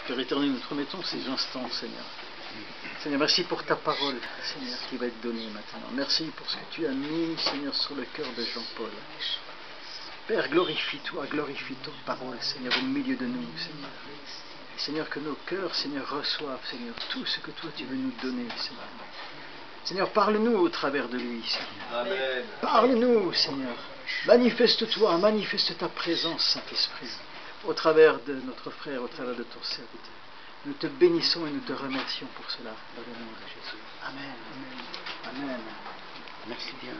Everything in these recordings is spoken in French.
Père éternel, nous te remettons ces instants, Seigneur. Seigneur, merci pour ta parole, Seigneur, qui va être donnée maintenant. Merci pour ce que tu as mis, Seigneur, sur le cœur de Jean-Paul. Père, glorifie-toi ta parole, Seigneur, au milieu de nous, Seigneur. Et Seigneur, que nos cœurs, Seigneur, reçoivent, Seigneur, tout ce que toi tu veux nous donner, Seigneur. Seigneur, parle-nous au travers de lui, Seigneur. Amen. Parle-nous, Seigneur. Manifeste-toi, manifeste ta présence, Saint-Esprit, au travers de notre frère, au travers de ton serviteur. Nous te bénissons et nous te remercions pour cela, dans le nom de Jésus. Amen. Amen. Amen. Merci bien.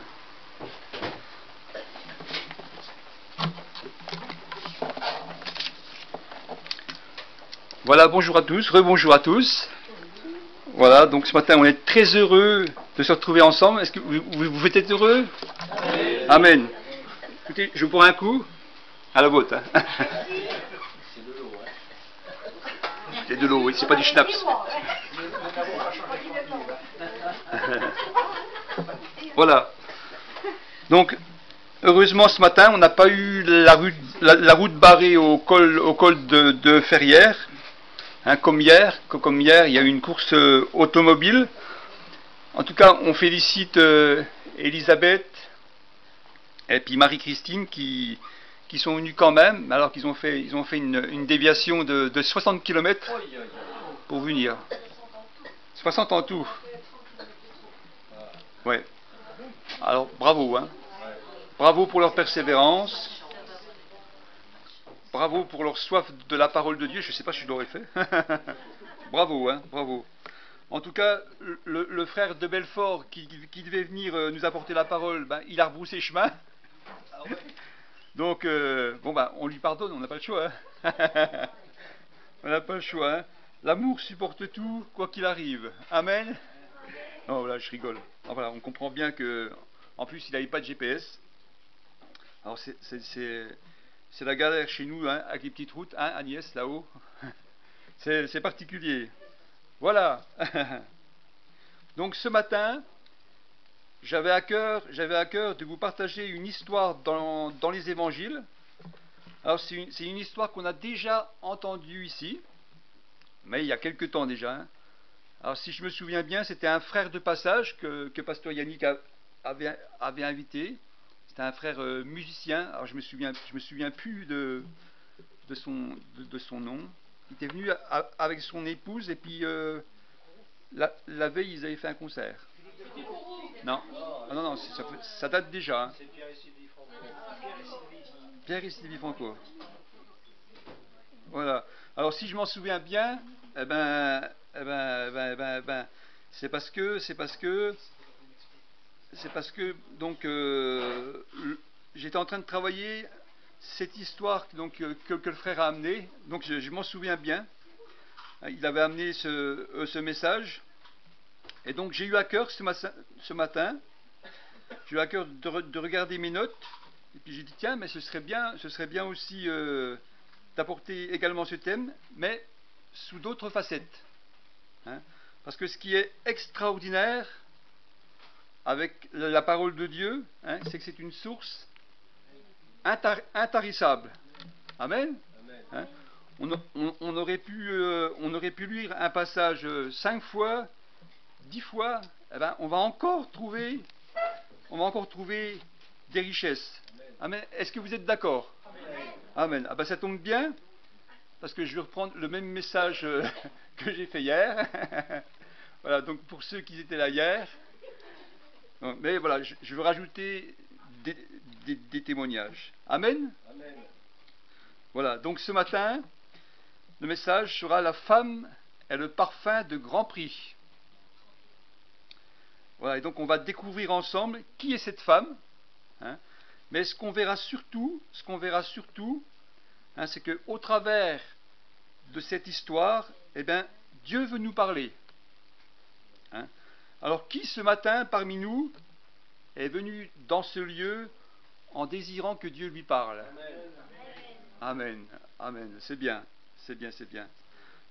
Voilà, bonjour à tous, rebonjour à tous. Voilà, donc ce matin on est très heureux de se retrouver ensemble. Est-ce que vous êtes heureux? Amen. Amen. Écoutez, je vous prends un coup à la vôtre. Hein. C'est de l'eau, oui, c'est pas du schnapps. Voilà. Donc, heureusement ce matin, on n'a pas eu la route barrée au col de Ferrières. Hein, comme hier, il y a eu une course automobile. En tout cas, on félicite Elisabeth et puis Marie-Christine qui sont venus quand même, alors qu'ils ont fait une déviation de 60 km pour venir. 60 en tout. Ouais. Alors, bravo, hein. Bravo pour leur persévérance. Bravo pour leur soif de la parole de Dieu. Je ne sais pas si je l'aurais fait. Bravo, hein, bravo. En tout cas, le frère de Belfort qui devait venir nous apporter la parole, ben, il a rebroussé chemin. Donc, bon, ben, on lui pardonne, on n'a pas le choix. Hein. On n'a pas le choix. Hein. L'amour supporte tout, quoi qu'il arrive. Amen. Non, voilà, je rigole. Alors, voilà, on comprend bien que, en plus, il n'avait pas de GPS. Alors, c'est la galère chez nous, hein, avec les petites routes, hein, Agnès, là-haut. C'est particulier. Voilà. Donc ce matin, j'avais à cœur de vous partager une histoire dans les évangiles. Alors c'est une histoire qu'on a déjà entendue ici, mais il y a quelque temps déjà. Hein. Alors si je me souviens bien, c'était un frère de passage que pasteur Yannick avait invité. C'était un frère musicien. Alors je me souviens plus de son nom. Il était venu avec son épouse et puis la veille ils avaient fait un concert. Non, non, ça date déjà. Hein. C'est Pierre et Sylvie Franco. Pierre et Sylvie Franco. Voilà. Alors si je m'en souviens bien, c'est parce que donc j'étais en train de travailler cette histoire donc que le frère a amenée. Donc je m'en souviens bien. Il avait amené ce message. Et donc j'ai eu à cœur ce matin, j'ai eu à cœur de regarder mes notes. Et puis j'ai dit tiens, mais ce serait bien aussi d'apporter également ce thème, mais sous d'autres facettes. Hein. Parce que ce qui est extraordinaire avec la parole de Dieu, hein, c'est que c'est une source intarissable. Amen. Hein. On aurait pu lire un passage 5 fois, 10 fois, eh ben, on va encore trouver des richesses. Amen. Est-ce que vous êtes d'accord? Amen. Ah ben ça tombe bien, parce que je vais reprendre le même message que j'ai fait hier. Voilà, donc pour ceux qui étaient là hier. Mais voilà, je veux rajouter des témoignages. Amen. Amen. Voilà, donc ce matin, le message sera la femme est le parfum de grand prix. Voilà, et donc on va découvrir ensemble qui est cette femme. Hein, mais ce qu'on verra surtout, hein, c'est qu'au travers de cette histoire, eh bien, Dieu veut nous parler. Hein. Alors qui ce matin parmi nous est venu dans ce lieu en désirant que Dieu lui parle? Amen. Amen. C'est bien.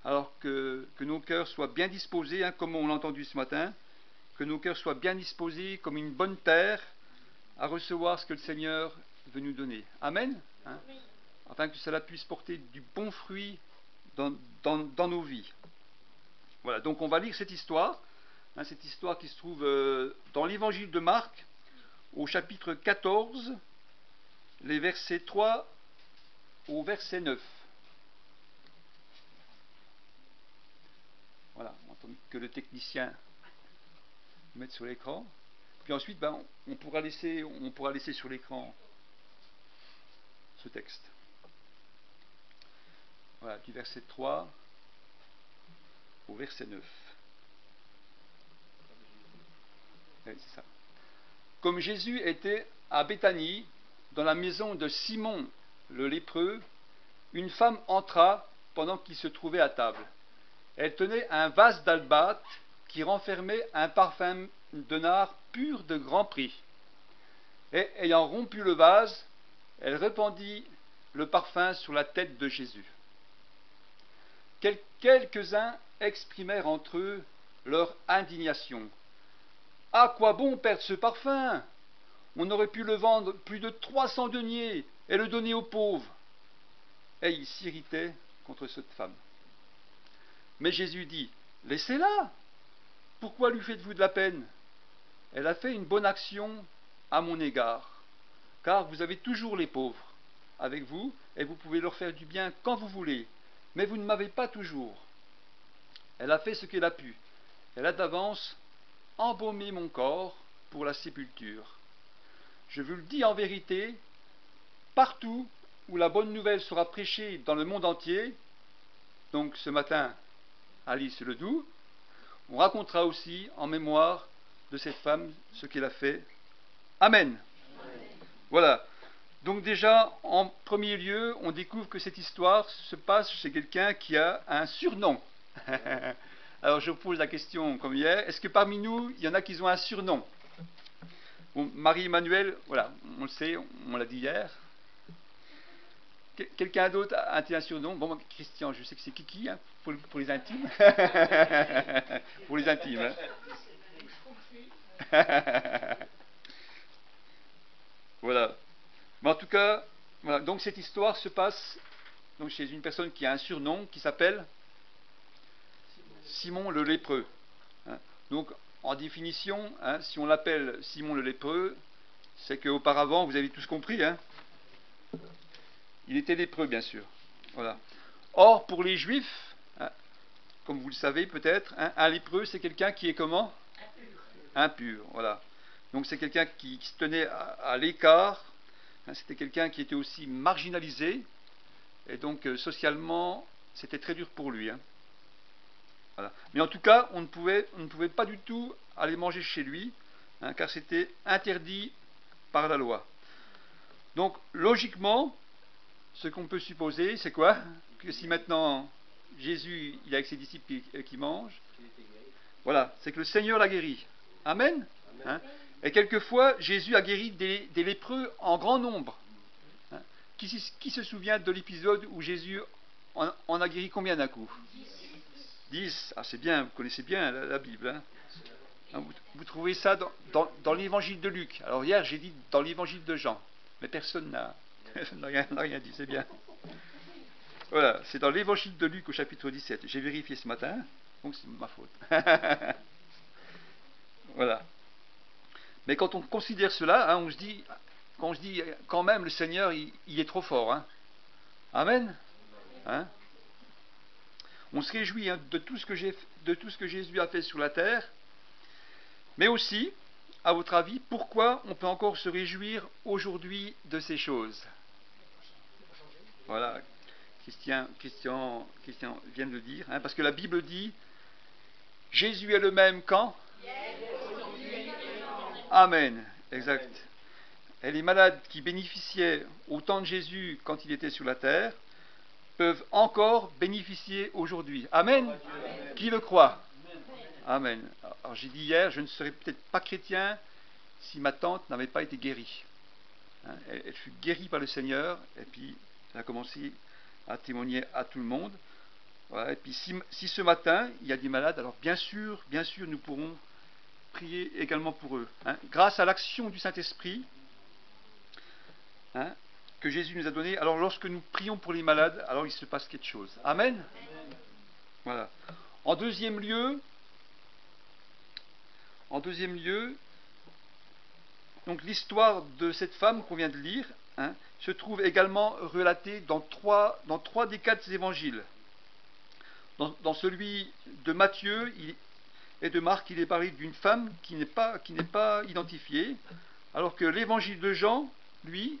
Alors que nos cœurs soient bien disposés, hein, comme on l'a entendu ce matin, que nos cœurs soient bien disposés comme une bonne terre à recevoir ce que le Seigneur veut nous donner. Amen. Hein, afin que cela puisse porter du bon fruit dans nos vies. Voilà, donc on va lire cette histoire qui se trouve dans l'évangile de Marc, au chapitre 14, les versets 3 au verset 9. Voilà, on attend que le technicien le mette sur l'écran. Puis ensuite, on pourra laisser sur l'écran ce texte. Voilà, du verset 3 au verset 9. Oui, c'est ça. Comme Jésus était à Béthanie, dans la maison de Simon le lépreux, une femme entra pendant qu'il se trouvait à table. Elle tenait un vase d'albâtre qui renfermait un parfum de nard pur de grand prix. Et ayant rompu le vase, elle répandit le parfum sur la tête de Jésus. Quelques-uns exprimèrent entre eux leur indignation. « À quoi bon perdre ce parfum? On aurait pu le vendre plus de 300 deniers et le donner aux pauvres. » Et ils s'irritaient contre cette femme. Mais Jésus dit, « Laissez-la. Pourquoi lui faites-vous de la peine? Elle a fait une bonne action à mon égard, car vous avez toujours les pauvres avec vous, et vous pouvez leur faire du bien quand vous voulez, mais vous ne m'avez pas toujours. Elle a fait ce qu'elle a pu. Elle a d'avance embaumé mon corps pour la sépulture. Je vous le dis en vérité, partout où la bonne nouvelle sera prêchée dans le monde entier, donc ce matin à Lys-le-Doubs, on racontera aussi en mémoire de cette femme ce qu'elle a fait. Amen. Voilà. Donc déjà, en premier lieu, on découvre que cette histoire se passe chez quelqu'un qui a un surnom. Alors je vous pose la question comme hier, est-ce que parmi nous, il y en a qui ont un surnom? Bon, Marie-Emmanuel, voilà, on le sait, on l'a dit hier. Quelqu'un d'autre a un surnom? Bon, Christian, je sais que c'est Kiki, hein, pour les intimes. Pour les intimes. Hein. Voilà. Mais en tout cas, voilà. Donc cette histoire se passe donc chez une personne qui a un surnom qui s'appelle Simon le lépreux. Hein. Donc en définition, hein, si on l'appelle Simon le lépreux, c'est qu'auparavant, vous avez tous compris, hein, il était lépreux, bien sûr. Voilà. Or, pour les Juifs, hein, comme vous le savez peut-être, hein, un lépreux, c'est quelqu'un qui est comment? Impur. Voilà. Donc c'est quelqu'un qui se tenait à l'écart. Hein, c'était quelqu'un qui était aussi marginalisé. Et donc socialement, c'était très dur pour lui. Hein. Voilà. Mais en tout cas, on ne pouvait pas du tout aller manger chez lui, hein, car c'était interdit par la loi. Donc logiquement, ce qu'on peut supposer, c'est quoi? Que si maintenant Jésus il est avec ses disciples qui mangent, voilà, c'est que le Seigneur l'a guéri. Amen. Hein? Et quelquefois, Jésus a guéri des lépreux en grand nombre. Hein? Qui se souvient de l'épisode où Jésus en a guéri combien d'un coup? 10. Ah, c'est bien, vous connaissez bien la Bible. Hein? Vous trouvez ça dans l'évangile de Luc. Alors hier, j'ai dit dans l'évangile de Jean, mais personne n'a rien dit, c'est bien. Voilà, c'est dans l'évangile de Luc au chapitre 17. J'ai vérifié ce matin, donc c'est ma faute. Voilà. Mais quand on considère cela, hein, on se dit quand même le Seigneur, il est trop fort. Hein. Amen. Hein. On se réjouit hein, de tout ce que Jésus a fait sur la terre, mais aussi, à votre avis, pourquoi on peut encore se réjouir aujourd'hui de ces choses? Voilà, Christian vient de le dire, hein, parce que la Bible dit Jésus est le même quand? Amen, exact. Et les malades qui bénéficiaient au temps de Jésus quand il était sur la terre peuvent encore bénéficier aujourd'hui. Amen. Amen. Qui le croit? Amen. Alors j'ai dit hier, je ne serais peut-être pas chrétien si ma tante n'avait pas été guérie. Hein, elle fut guérie par le Seigneur et puis elle a commencé à témoigner à tout le monde. Voilà, et puis si ce matin il y a des malades, alors bien sûr, nous pourrons prier également pour eux. Hein. Grâce à l'action du Saint-Esprit, hein, que Jésus nous a donné. Alors lorsque nous prions pour les malades, alors il se passe quelque chose. Amen. Voilà. En deuxième lieu, donc l'histoire de cette femme qu'on vient de lire, hein, se trouve également relatée dans trois des 4 évangiles. Dans celui de Matthieu et de Marc, il est parlé d'une femme qui n'est pas identifiée, alors que l'évangile de Jean, lui,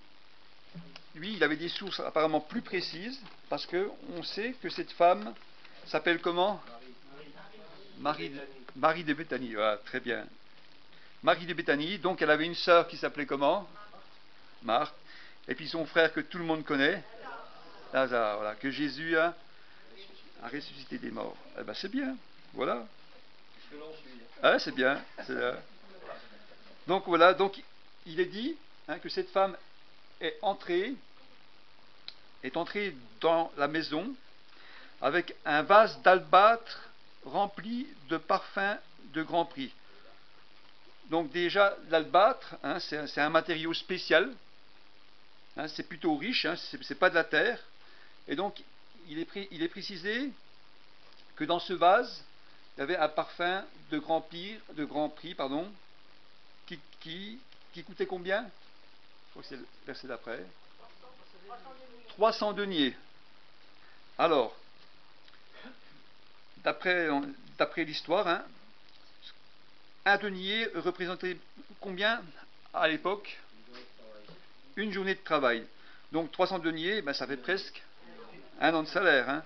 il avait des sources apparemment plus précises, parce qu'on sait que cette femme s'appelle comment? Marie de Béthanie, voilà, très bien. Marie de Béthanie, donc elle avait une sœur qui s'appelait comment? Marthe, et puis son frère que tout le monde connaît, Lazare, voilà, que Jésus a ressuscité des morts. Eh ben c'est bien, voilà. Ah, c'est bien. Donc voilà, donc il est dit que cette femme est entrée dans la maison avec un vase d'albâtre rempli de parfums de grand prix. Donc déjà, l'albâtre, c'est un matériau spécial, c'est plutôt riche, c'est pas de la terre, et donc il est précisé que dans ce vase, il y avait un parfum de grand prix, qui coûtait combien? Je crois que c'est le verset d'après. 300 deniers. Alors, d'après l'histoire, un denier représentait combien à l'époque? Une journée de travail. Donc 300 deniers, ça fait presque un an de salaire.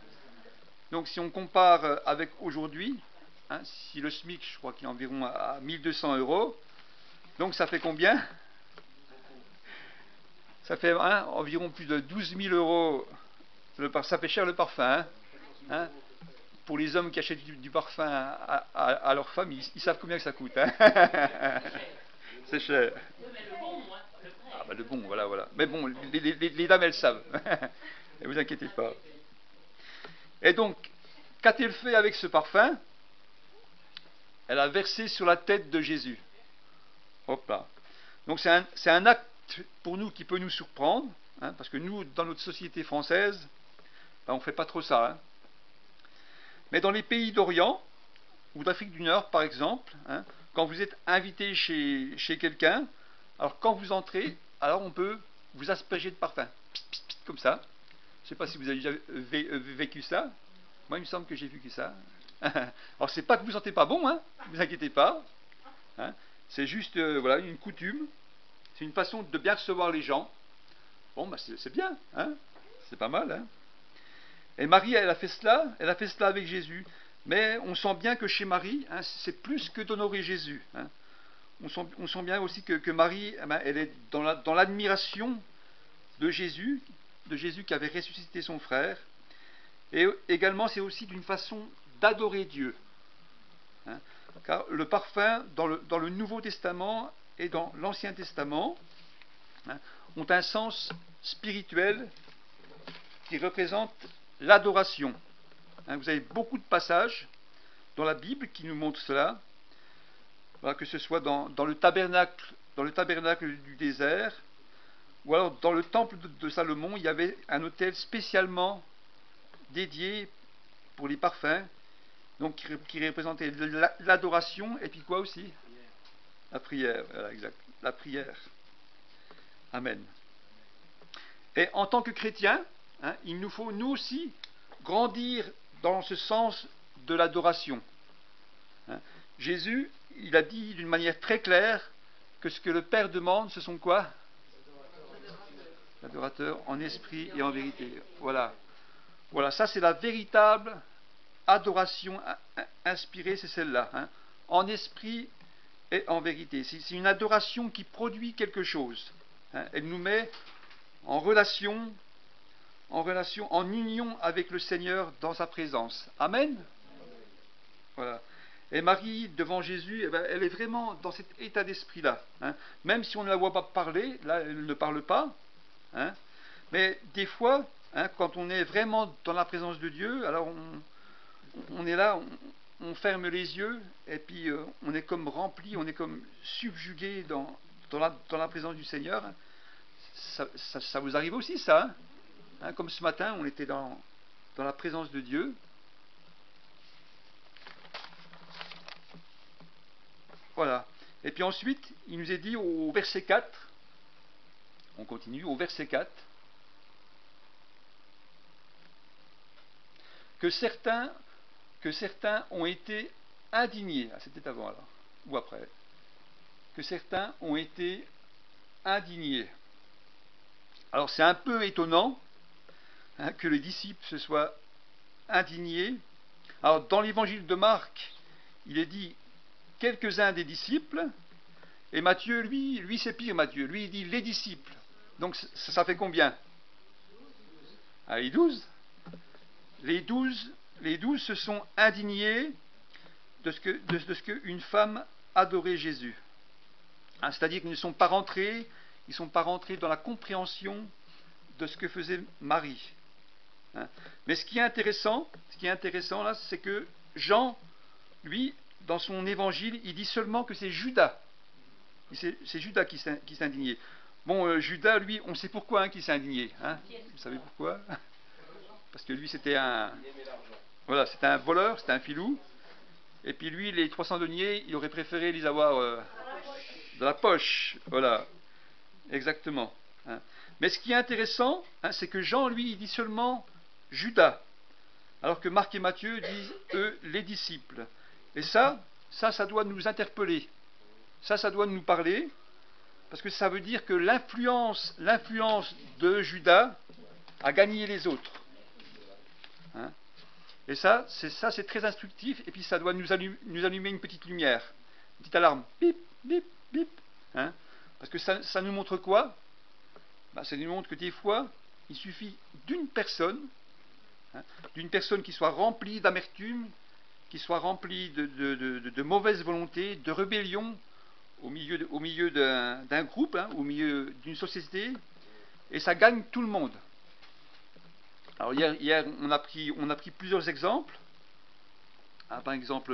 Donc si on compare avec aujourd'hui, si le SMIC, je crois qu'il est environ à 1200 €, donc ça fait combien? Ça fait environ plus de 12 000 €. Ça fait cher le parfum. Pour les hommes qui achètent du parfum à leur femme, ils savent combien que ça coûte. C'est cher. Ah bah le bon, voilà. Mais bon, les dames, elles savent. Ne vous inquiétez pas. Et donc, qu'a-t-elle fait avec ce parfum? Elle a versé sur la tête de Jésus. Hop là. Donc c'est un acte pour nous qui peut nous surprendre, parce que nous, dans notre société française, on ne fait pas trop ça. Mais dans les pays d'Orient, ou d'Afrique du Nord par exemple, quand vous êtes invité chez quelqu'un, alors quand vous entrez, alors on peut vous asperger de parfum, comme ça. Je ne sais pas si vous avez déjà vécu ça. Moi, il me semble que j'ai vécu ça. Alors, c'est pas que vous ne sentez pas bon, ne vous inquiétez pas. C'est juste une coutume. C'est une façon de bien recevoir les gens. Bon, c'est bien, c'est pas mal. Et Marie, elle a fait cela avec Jésus. Mais on sent bien que chez Marie, c'est plus que d'honorer Jésus. On sent bien aussi que Marie, elle est dans l'admiration de Jésus qui avait ressuscité son frère. Et également, c'est aussi d'une façon d'adorer Dieu. Car le parfum, dans le Nouveau Testament et dans l'Ancien Testament, ont un sens spirituel qui représente l'adoration. Vous avez beaucoup de passages dans la Bible qui nous montrent cela, que ce soit dans le tabernacle du désert, ou alors dans le temple de Salomon, il y avait un autel spécialement dédié pour les parfums, donc qui représentait l'adoration, et puis quoi aussi? La prière, voilà, exact. La prière. Amen. Et en tant que chrétiens, il nous faut nous aussi grandir dans ce sens de l'adoration. Jésus, il a dit d'une manière très claire que ce que le Père demande, ce sont quoi? L'adorateur en esprit et en vérité. Voilà, ça c'est la véritable adoration inspirée, c'est celle-là. En esprit et en vérité. C'est une adoration qui produit quelque chose. Elle nous met en relation, en union avec le Seigneur dans sa présence. Amen. Voilà. Et Marie, devant Jésus, elle est vraiment dans cet état d'esprit-là. Même si on ne la voit pas parler, là, elle ne parle pas. Mais des fois, quand on est vraiment dans la présence de Dieu, alors on est là, on ferme les yeux, et puis on est comme rempli, on est comme subjugué dans la présence du Seigneur. Ça vous arrive aussi, ça, hein? Comme ce matin, on était dans la présence de Dieu. Voilà. Et puis ensuite, il nous est dit au verset 4, on continue, au verset 4, que certains ont été indignés. Ah, c'était avant alors, ou après. Que certains ont été indignés. Alors c'est un peu étonnant, hein, que les disciples se soient indignés. Alors dans l'évangile de Marc, il est dit quelques-uns des disciples, et Matthieu, lui c'est pire, Matthieu, lui il dit les disciples. Donc ça fait combien? Ah, les 12. Les 12 se sont indignés de ce que une femme adorait Jésus. Hein, c'est-à-dire qu'ils ne sont pas rentrés, dans la compréhension de ce que faisait Marie. Hein. Mais ce qui est intéressant là, c'est que Jean, lui, dans son évangile, il dit seulement que c'est Judas. C'est Judas qui s'est indigné. Bon, Judas, lui, on sait pourquoi, hein, qu'il s'est indigné. Hein. Vous savez pourquoi? Parce que lui, c'était un voleur, c'était un filou. Et puis lui, les 300 deniers, il aurait préféré les avoir dans la poche. Voilà, exactement. Hein. Mais ce qui est intéressant, hein, c'est que Jean, lui, il dit seulement Judas, alors que Marc et Matthieu disent, eux, les disciples. Et ça doit nous interpeller. Ça doit nous parler, parce que ça veut dire que l'influence de Judas a gagné les autres. Hein. Et ça, c'est très instructif, et puis ça doit nous allumer une petite lumière, une petite alarme, bip, bip, bip. Hein. Parce que ça nous montre quoi? Ça nous montre que des fois, il suffit d'une personne qui soit remplie d'amertume, qui soit remplie de mauvaise volonté, de rébellion au milieu d'un groupe, hein, au milieu d'une société, et ça gagne tout le monde. Alors hier on a pris plusieurs exemples. Hein, par exemple,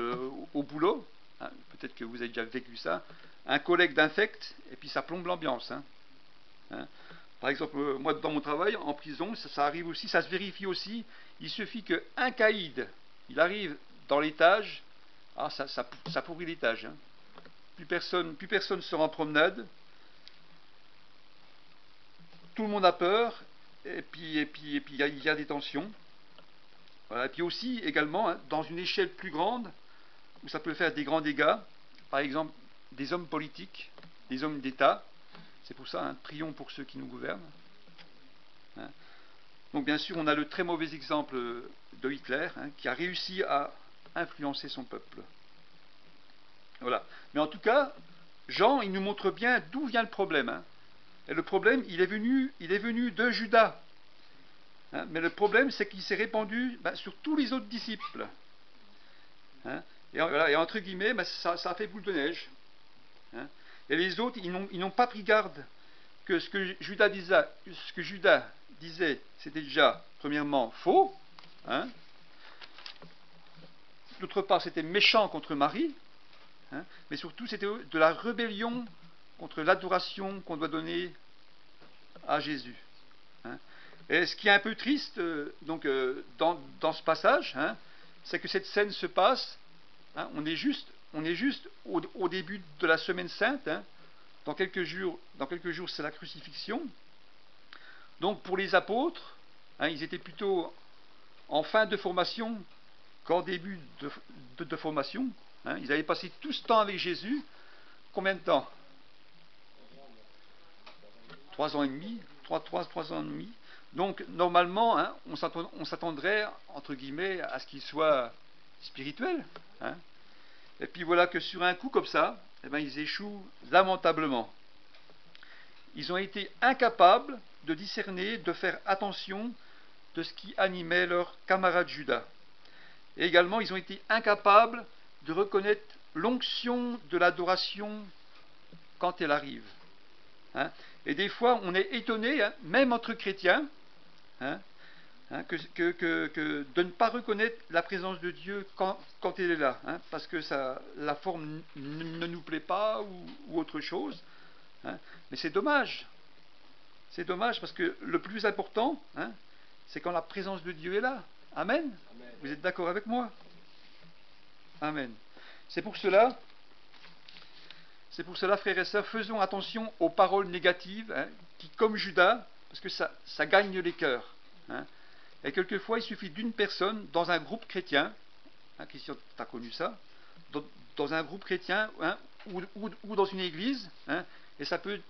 au boulot, hein, peut-être que vous avez déjà vécu ça, un collègue d'infecte, et puis ça plombe l'ambiance. Hein. Hein. Par exemple, moi dans mon travail, en prison, ça arrive aussi, ça se vérifie aussi, il suffit qu'un caïd, il arrive dans l'étage, ça pourrit l'étage. Hein. Plus personne sort en promenade, tout le monde a peur, et puis il y a des tensions. Voilà. Et puis aussi, également, hein, dans une échelle plus grande, où ça peut faire des grands dégâts, par exemple, des hommes politiques, des hommes d'État. C'est pour ça, hein, prions pour ceux qui nous gouvernent. Hein. Donc bien sûr, on a le très mauvais exemple de Hitler, hein, qui a réussi à influencer son peuple. Voilà. Mais en tout cas, Jean, il nous montre bien d'où vient le problème. Hein. Et le problème, il est venu de Judas. Hein. Mais le problème, c'est qu'il s'est répandu sur tous les autres disciples. Hein. Et entre guillemets, ça a fait boule de neige. Hein. Et les autres, ils n'ont pas pris garde que ce que Judas disait, c'était déjà, premièrement, faux. Hein. D'autre part, c'était méchant contre Marie. Hein, mais surtout, c'était de la rébellion contre l'adoration qu'on doit donner à Jésus. Hein. Et ce qui est un peu triste dans ce passage, hein, c'est que cette scène se passe, hein, on est juste au début de la semaine sainte. Hein, dans quelques jours, c'est la crucifixion. Donc pour les apôtres, hein, ils étaient plutôt en fin de formation qu'en début de formation. Hein, ils avaient passé tout ce temps avec Jésus. Combien de temps? 3 ans et demi. 3 ans et demi. Donc, normalement, hein, on s'attendrait, entre guillemets, à ce qu'il soit spirituel. Hein. Et puis voilà que sur un coup comme ça, eh ben, ils échouent lamentablement. Ils ont été incapables de discerner, de faire attention de ce qui animait leur camarade Judas. Et également, ils ont été incapables de reconnaître l'onction de l'adoration quand elle arrive. Hein. Et des fois, on est étonné, hein, même entre chrétiens, hein, de ne pas reconnaître la présence de Dieu quand elle est là, hein, parce que la forme ne nous plaît pas ou autre chose. Hein. Mais c'est dommage. C'est dommage parce que le plus important, hein, c'est quand la présence de Dieu est là. Amen. Amen. Vous êtes d'accord avec moi? Amen. C'est pour cela, frères et sœurs, faisons attention aux paroles négatives, hein, qui, comme Judas, parce que ça gagne les cœurs. Hein. Et quelquefois, il suffit d'une personne dans un groupe chrétien, hein, Christian, tu as connu ça, dans un groupe chrétien, hein, ou dans une église, hein, et ça peut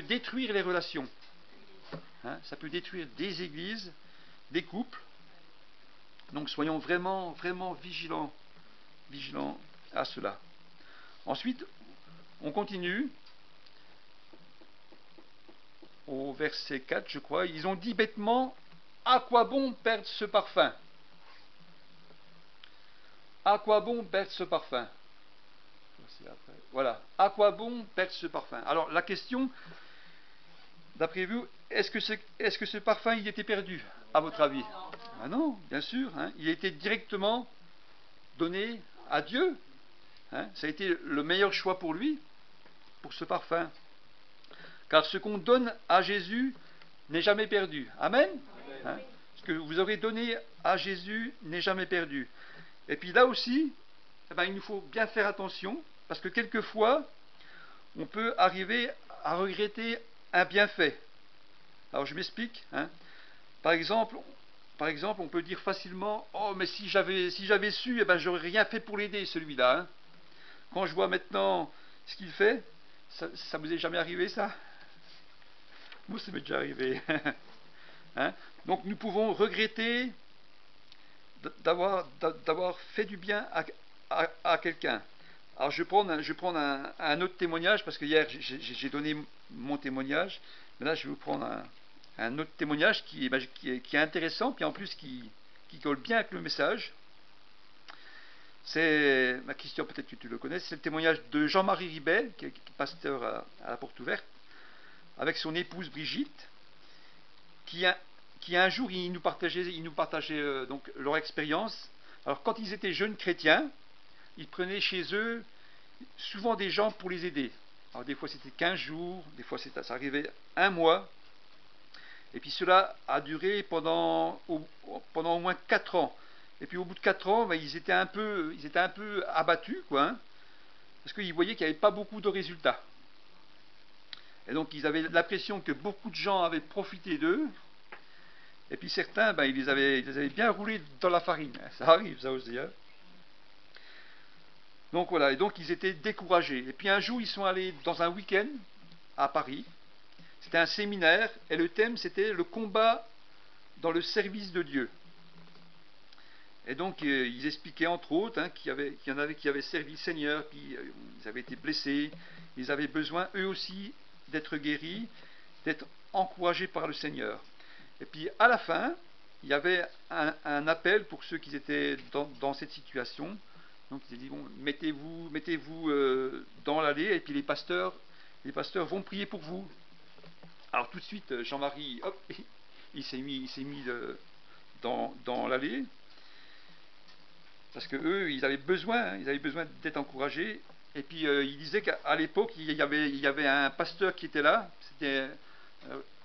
détruire les relations. Hein, ça peut détruire des églises, des couples. Donc soyons vraiment, vraiment vigilants à cela. Ensuite, on continue au verset 4, je crois. Ils ont dit bêtement, à quoi bon perdre ce parfum? À quoi bon perdre ce parfum? Voilà. À quoi bon perdre ce parfum? Alors la question, d'après vous, est-ce que ce parfum il était perdu, à votre avis? Ah non, bien sûr. Hein, il a été directement donné à Dieu. Hein, ça a été le meilleur choix pour lui, pour ce parfum. Car ce qu'on donne à Jésus n'est jamais perdu. Amen. Hein, ce que vous aurez donné à Jésus n'est jamais perdu. Et puis là aussi, il nous faut bien faire attention, parce que quelquefois, on peut arriver à regretter un bienfait. Alors je m'explique. Hein. Par exemple, on peut dire facilement, oh mais si j'avais su, j'aurais rien fait pour l'aider celui-là. Hein. Quand je vois maintenant ce qu'il fait, ça vous est jamais arrivé ça? Moi, ça m'est déjà arrivé. Hein. Donc nous pouvons regretter d'avoir fait du bien à quelqu'un. Alors je vais prendre un autre témoignage, parce que hier j'ai donné mon témoignage, mais là je vais vous prendre un autre témoignage qui est intéressant, puis en plus qui colle bien avec le message. C'est, Christian, peut-être que tu le connais, c'est le témoignage de Jean-Marie Ribet, qui est pasteur à la Porte Ouverte, avec son épouse Brigitte, qui un jour, ils nous partageaient donc leur expérience. Alors quand ils étaient jeunes chrétiens, ils prenaient chez eux souvent des gens pour les aider. Alors des fois c'était 15 jours, des fois ça arrivait un mois, et puis cela a duré pendant au moins 4 ans. Et puis au bout de 4 ans, ils étaient un peu abattus, quoi, hein, parce qu'ils voyaient qu'il n'y avait pas beaucoup de résultats. Et donc ils avaient l'impression que beaucoup de gens avaient profité d'eux, et puis certains, ils les avaient bien roulés dans la farine. Ça arrive, ça aussi. Hein. Donc voilà, et donc ils étaient découragés. Et puis un jour, ils sont allés dans un week-end à Paris. C'était un séminaire, et le thème, c'était le combat dans le service de Dieu. Et donc, ils expliquaient entre autres, hein, qu'il y en avait qui avaient servi le Seigneur, puis ils avaient été blessés, ils avaient besoin eux aussi d'être guéris, d'être encouragés par le Seigneur. Et puis à la fin, il y avait un appel pour ceux qui étaient dans cette situation. Donc ils ont dit, bon, mettez-vous dans l'allée, et puis les pasteurs vont prier pour vous. Alors tout de suite, Jean-Marie, hop, il s'est mis dans l'allée, parce que eux, ils avaient besoin d'être encouragés. Et puis il disait qu'à l'époque, il y avait un pasteur qui était là. C'était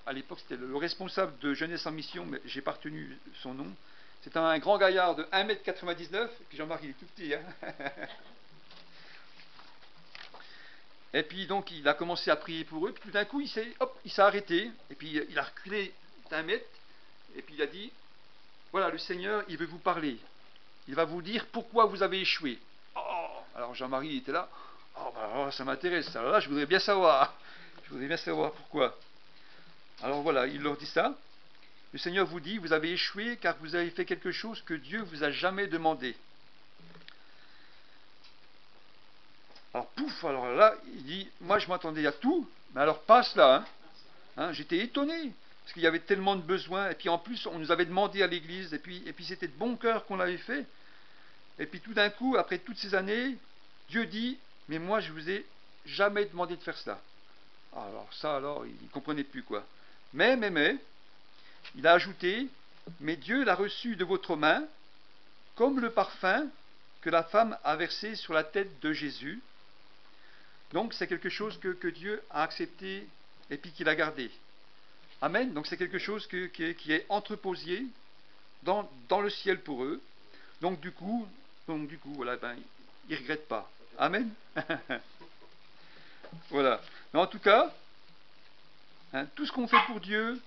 à l'époque, c'était le responsable de Jeunesse en Mission, mais j'ai pas retenu son nom. C'était un grand gaillard de 1,99 m, puis Jean-Marc, il est tout petit. Hein. Et puis donc, il a commencé à prier pour eux, puis tout d'un coup, il s'est arrêté, et puis il a reculé d'1 mètre, et puis il a dit, voilà, le Seigneur, il veut vous parler. Il va vous dire pourquoi vous avez échoué. Oh, alors Jean-Marie était là, oh, alors ça m'intéresse, alors là, je voudrais bien savoir pourquoi. Alors voilà, il leur dit ça. Le Seigneur vous dit, vous avez échoué car vous avez fait quelque chose que Dieu vous a jamais demandé. Alors pouf, alors là, il dit, moi je m'attendais à tout, mais alors pas cela. Hein, j'étais étonné, parce qu'il y avait tellement de besoins, et puis en plus on nous avait demandé à l'église, et puis c'était de bon cœur qu'on l'avait fait. Et puis tout d'un coup, après toutes ces années, Dieu dit, mais moi je vous ai jamais demandé de faire cela. Alors il ne comprenait plus quoi. Mais, il a ajouté, mais Dieu l'a reçu de votre main, comme le parfum que la femme a versé sur la tête de Jésus. Donc c'est quelque chose que Dieu a accepté et puis qu'il a gardé. Amen. Donc c'est quelque chose qui est entreposé dans le ciel pour eux. Donc du coup voilà, ils ne regrettent pas. Amen. Voilà. Mais en tout cas, hein, tout ce qu'on fait pour Dieu,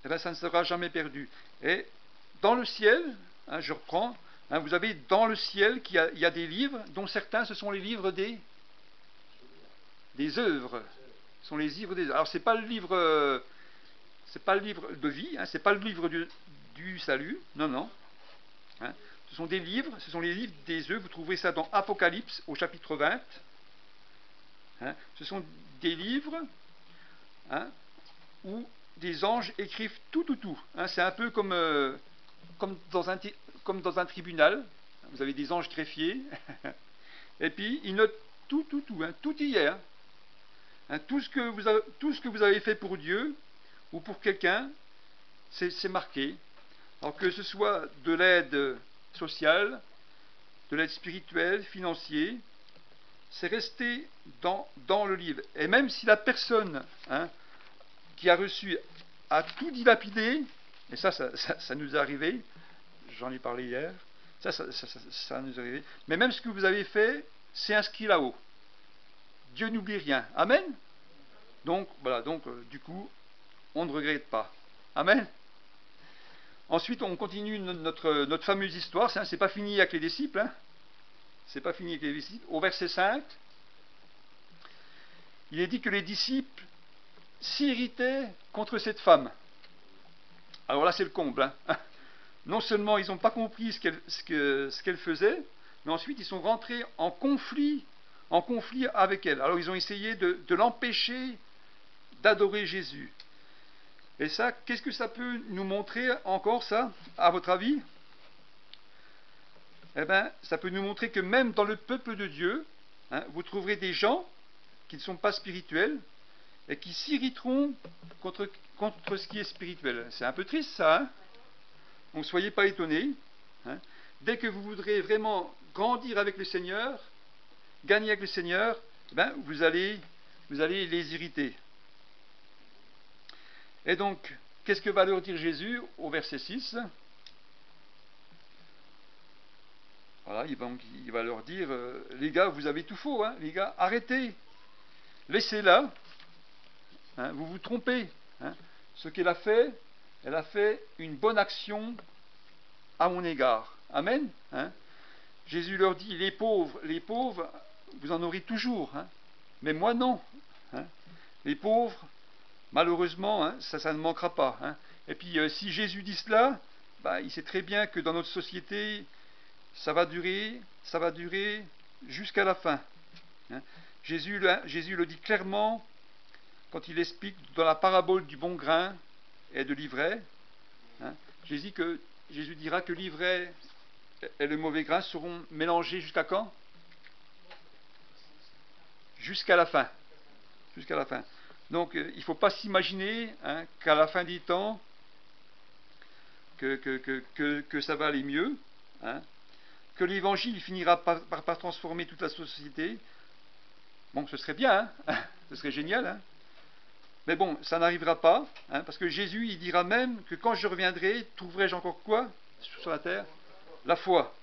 eh ben, ça ne sera jamais perdu. Et dans le ciel, hein, je reprends, hein, vous avez dans le ciel qu'il y a des livres, dont certains, ce sont les livres des œuvres. Ce sont les livres des œuvres. Alors, c'est pas le livre de vie, hein, c'est pas le livre du salut, non, non. Hein. Ce sont des livres, ce sont les livres des œuvres. Vous trouverez ça dans Apocalypse au chapitre 20. Hein. Ce sont des livres, hein, où des anges écrivent tout. Hein. C'est un peu comme dans un tribunal. Vous avez des anges greffiers, et puis ils notent tout, hein, tout y est. Hein, tout ce que vous avez fait pour Dieu ou pour quelqu'un, c'est marqué. Alors que ce soit de l'aide sociale, de l'aide spirituelle, financière, c'est resté dans le livre. Et même si la personne, hein, qui a reçu a tout dilapidé, et ça nous est arrivé, j'en ai parlé hier, ça nous est arrivé, mais même ce que vous avez fait, c'est inscrit là-haut. Dieu n'oublie rien. Amen. Donc, voilà, du coup, on ne regrette pas. Amen. Ensuite, on continue notre fameuse histoire. C'est pas fini avec les disciples. Hein. C'est pas fini avec les disciples. Au verset 5, il est dit que les disciples s'irritaient contre cette femme. Alors là, c'est le comble. Hein. Non seulement ils n'ont pas compris ce qu'elle faisait, mais ensuite ils sont rentrés en conflit avec elle. Alors ils ont essayé de l'empêcher d'adorer Jésus. Et ça, qu'est-ce que ça peut nous montrer encore, ça, à votre avis? Eh bien, ça peut nous montrer que même dans le peuple de Dieu, hein, vous trouverez des gens qui ne sont pas spirituels et qui s'irriteront contre ce qui est spirituel. C'est un peu triste, ça, hein? Donc, ne soyez pas étonnés. Hein. Dès que vous voudrez vraiment grandir avec le Seigneur, gagner avec le Seigneur, ben, vous allez les irriter. Et donc, qu'est-ce que va leur dire Jésus au verset 6? Voilà, il va leur dire, les gars, vous avez tout faux, hein, les gars, arrêtez, laissez-la, hein, vous vous trompez. Hein. Ce qu'elle a fait une bonne action à mon égard. Amen. Hein. Jésus leur dit, les pauvres, vous en aurez toujours, hein, mais moi non. Hein. Les pauvres, malheureusement, hein, ça ne manquera pas. Hein. Et puis, si Jésus dit cela, bah, il sait très bien que dans notre société, ça va durer jusqu'à la fin. Hein. Jésus le dit clairement quand il explique dans la parabole du bon grain et de l'ivraie. Hein. Jésus dira que l'ivraie et le mauvais grain seront mélangés jusqu'à quand? Jusqu'à la fin. Jusqu'à la fin. Donc, il ne faut pas s'imaginer, hein, qu'à la fin des temps, que ça va aller mieux, hein, que l'évangile finira par transformer toute la société. Bon, ce serait bien, hein, ce serait génial, hein. Mais bon, ça n'arrivera pas, hein, parce que Jésus, il dira même que quand je reviendrai, trouverai-je encore quoi sur la terre? La foi.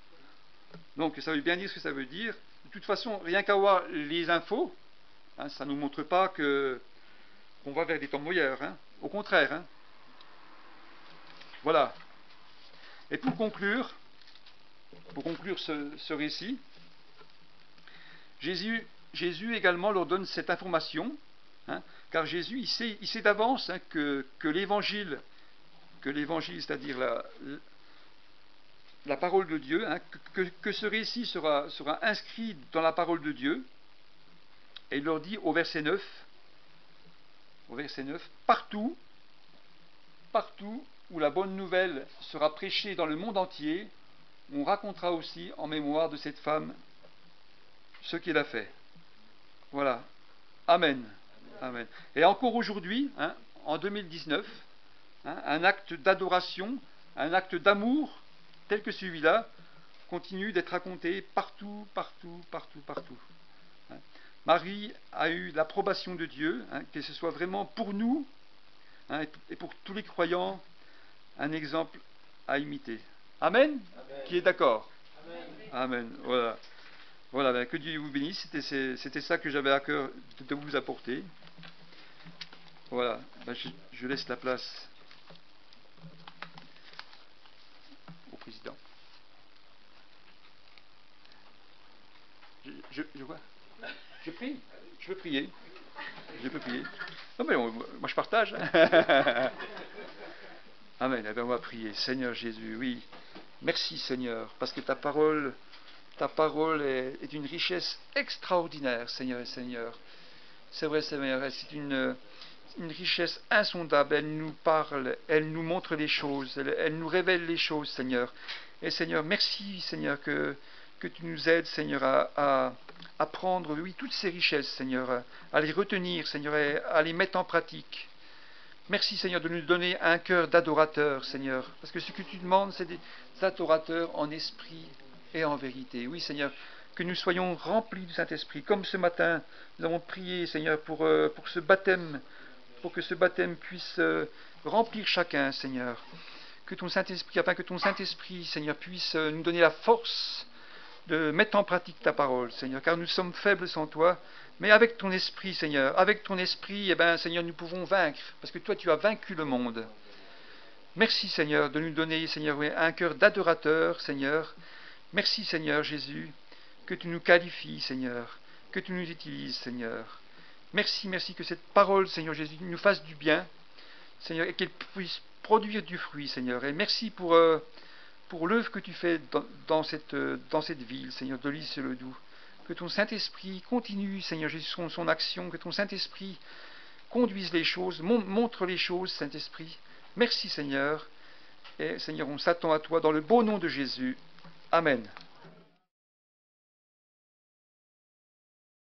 Donc, ça veut bien dire ce que ça veut dire. De toute façon, rien qu'à voir les infos, hein, ça ne nous montre pas qu'on va vers des temps meilleurs. Hein. Au contraire. Hein. Voilà. Et pour conclure ce récit, Jésus également leur donne cette information, hein, car Jésus, il sait d'avance, hein, que l'évangile, c'est-à-dire la parole de Dieu, hein, que ce récit sera inscrit dans la parole de Dieu, et il leur dit au verset 9, partout où la bonne nouvelle sera prêchée dans le monde entier, on racontera aussi en mémoire de cette femme ce qu'elle a fait. Voilà. Amen. Amen. Et encore aujourd'hui, hein, en 2019, hein, un acte d'adoration, un acte d'amour tel que celui-là continue d'être raconté partout. Hein. Marie a eu l'approbation de Dieu, hein, que ce soit vraiment pour nous hein, et pour tous les croyants, un exemple à imiter. Amen. Qui est d'accord? Amen. Voilà. Voilà, ben, que Dieu vous bénisse. C'était ça que j'avais à cœur de vous apporter. Voilà, ben, je laisse la place au président. Je vois. Je prie. Je peux prier. Je peux prier. Non, mais moi je partage. Amen. Eh bien, on va prier. Seigneur Jésus, oui. Merci Seigneur, parce que ta parole est une richesse extraordinaire, Seigneur et Seigneur. C'est vrai, Seigneur, c'est une richesse insondable. Elle nous parle, elle nous montre les choses, elle nous révèle les choses, Seigneur. Et Seigneur, merci, Seigneur, que tu nous aides, Seigneur, à prendre, oui, toutes ces richesses, Seigneur, à les retenir, Seigneur, et à les mettre en pratique. Merci, Seigneur, de nous donner un cœur d'adorateur, Seigneur. Parce que ce que tu demandes, c'est des adorateurs en esprit et en vérité. Oui, Seigneur, que nous soyons remplis du Saint-Esprit. Comme ce matin, nous avons prié, Seigneur, pour ce baptême, pour que ce baptême puisse remplir chacun, Seigneur. Que ton Saint-Esprit, afin que ton Saint-Esprit, Seigneur, puisse nous donner la force de mettre en pratique ta parole, Seigneur, car nous sommes faibles sans toi, mais avec ton esprit, Seigneur, avec ton esprit, eh bien, Seigneur, nous pouvons vaincre, parce que toi, tu as vaincu le monde. Merci, Seigneur, de nous donner, Seigneur, un cœur d'adorateur, Seigneur. Merci, Seigneur Jésus, que tu nous qualifies, Seigneur, que tu nous utilises, Seigneur. Merci, merci que cette parole, Seigneur Jésus, nous fasse du bien, Seigneur, et qu'elle puisse produire du fruit, Seigneur. Et merci pour l'œuvre que tu fais dans cette ville, Seigneur, de Lys-le-Doux. Que ton Saint-Esprit continue, Seigneur Jésus, son action, que ton Saint-Esprit conduise les choses, montre les choses, Saint-Esprit. Merci, Seigneur. Et Seigneur, on s'attend à toi dans le beau nom de Jésus. Amen.